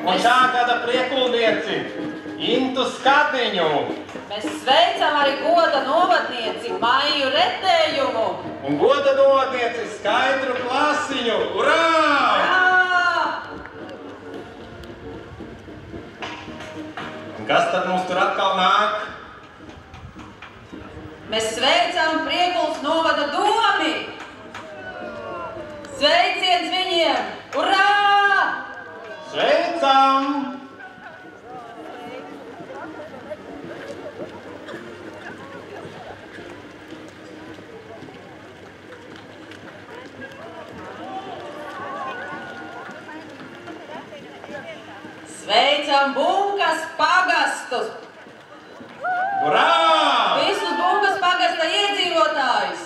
Un šā gada priekulnieci Intu Skadiņu. Mēs sveicam arī goda novadnieci Maiju Retējumu. Un goda novadnieci Skaidru Klasiņu. Urā! Urā! Un kas tad mums tur atkal nāk? Mēs sveicam Priekulas novada domi. Sveiciens viņiem! Urā! Sveicam! Sveicam Bunkas pagastus! Urā! Visus Bunkas pagasta iedzīvotājus!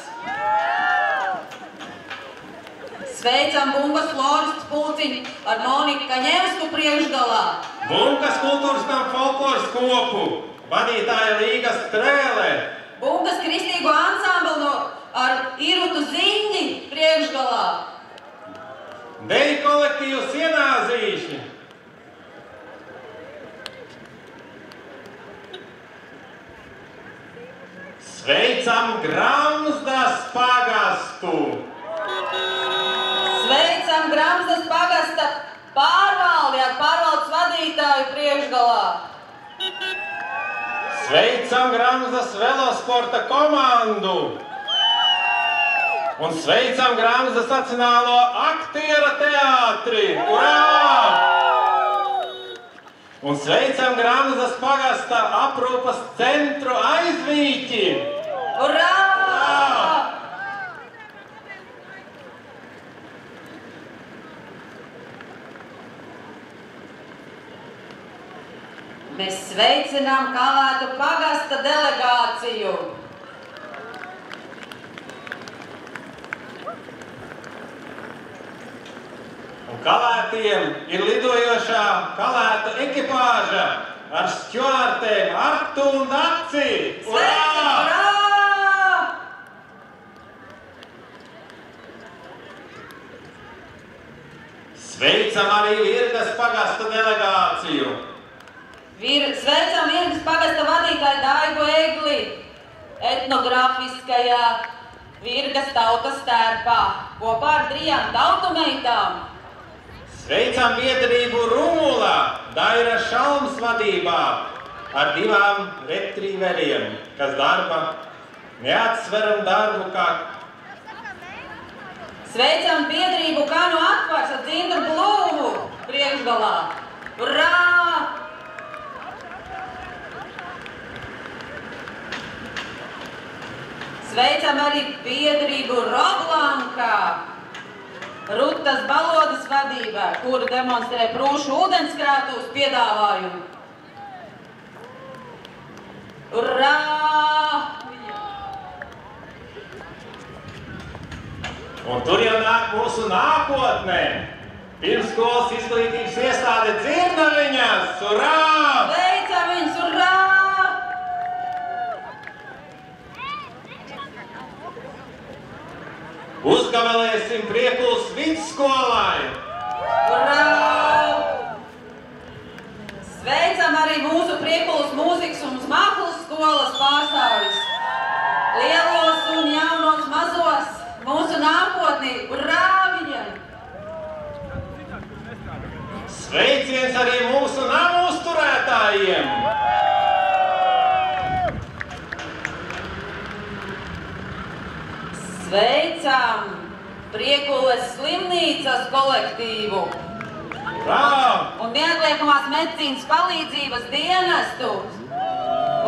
Sveicam Bunkas floristu pulciņu ar Moniku Kaņevsku priekšgalā. Bunkas kultūras tam folkloras kopu, vadītāja Līga Strēlē. Bunkas kristīgo ansamblu ar Irutu Ziņģi priekšgalā. Deju kolektīvu Sienāzīši. Sveicam Gramzdas pagastu. Sveicam Gramzdas pagasta pārvaldi ar pārvaldes vadītāju priekšgalā. Sveicam Gramzdas velosporta komandu. Un sveicam Gramzdas Nacionālo aktiera teātri. Urā! Un sveicam Gramzdas pagasta aprūpas centru Aizvīķi. Urā! Mēs sveicinām Kalētu pagasta delegāciju. Un Kalētiem ir lidojošā Kalētu ekipāža ar šķuārtēm Artu un Daci. Urā! Urā! Sveicam arī Virgas pagasta delegāciju. Sveicam Virgas pagasta vadītāju Daigu Egli etnografiskajā Virgas tautas tērpā kopā ar 3 tautumeitām. Sveicam biedrību Rumula Daira Šalms vadībā ar 2 retrīveriem, kas darba neatsveram darbu kā. Sveicam biedrību Kanu Atvars ar Dzindru Blūmu priekšgalā. Urā! Sveicam arī biedrību Roblankā Rutas Balodas vadībā, kuru demonstrē Prūšu ūdenskrātuves piedāvājumu. Urā! Un tur jau nāk mūsu nākotnē. Pirmsskolas izglītības iestāde Dzirnaviņas. Urā! Sveicam viņus! Urā! Uzgabalēsim Priekulas vidusskolai. Urā! Sveicam arī mūsu Priekulas mūzikas un mākslas skolas pārstāvis. Lielos un jaunos mazos. Mūsu nākotnī, urā viņam! Sveiciens arī mūsu namu uzturētājiem! Sveicam Priekules slimnīcas kolektīvu Urā! un neatliekamās medicīnas palīdzības dienestu.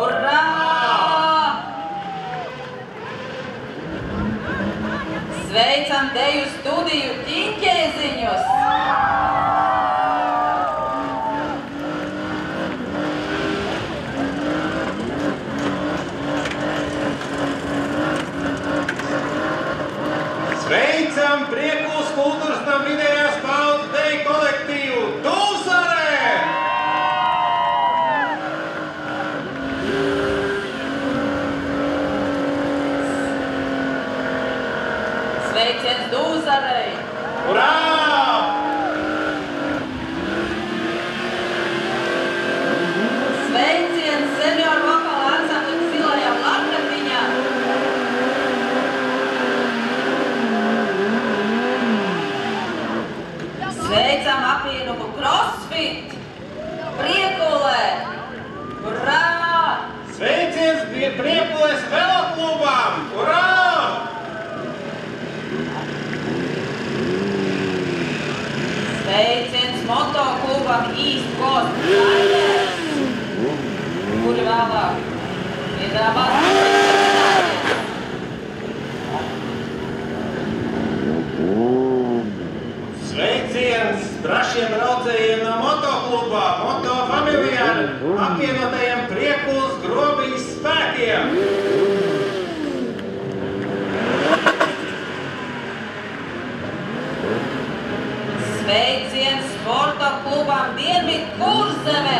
Urā! Sveicam deju studiju ķiņķēziņus! Sveicam Priekules kultūras nama vidējās paudzes deju kolektīvu Dūzarē! Sveiciens Dūzarei! Urā! Sveiciens senioru vokāla ansamblim Zilajam Lakatiņam! Sveicam apvienumu CrossFit Priekulē! Urā! Sveiciens Priekules veloklubam! Urā! Sveiciens motoklubam East Coast Riders, kuri vēlāk piedāvās priekšsēdētājiem. Sveiciens brašiem braucējiem no motokluba, Motofamiliāra apvienotajiem Priekules grobiņas spēkiem. Sveiciens sporta klubam Dienvidkurzemē,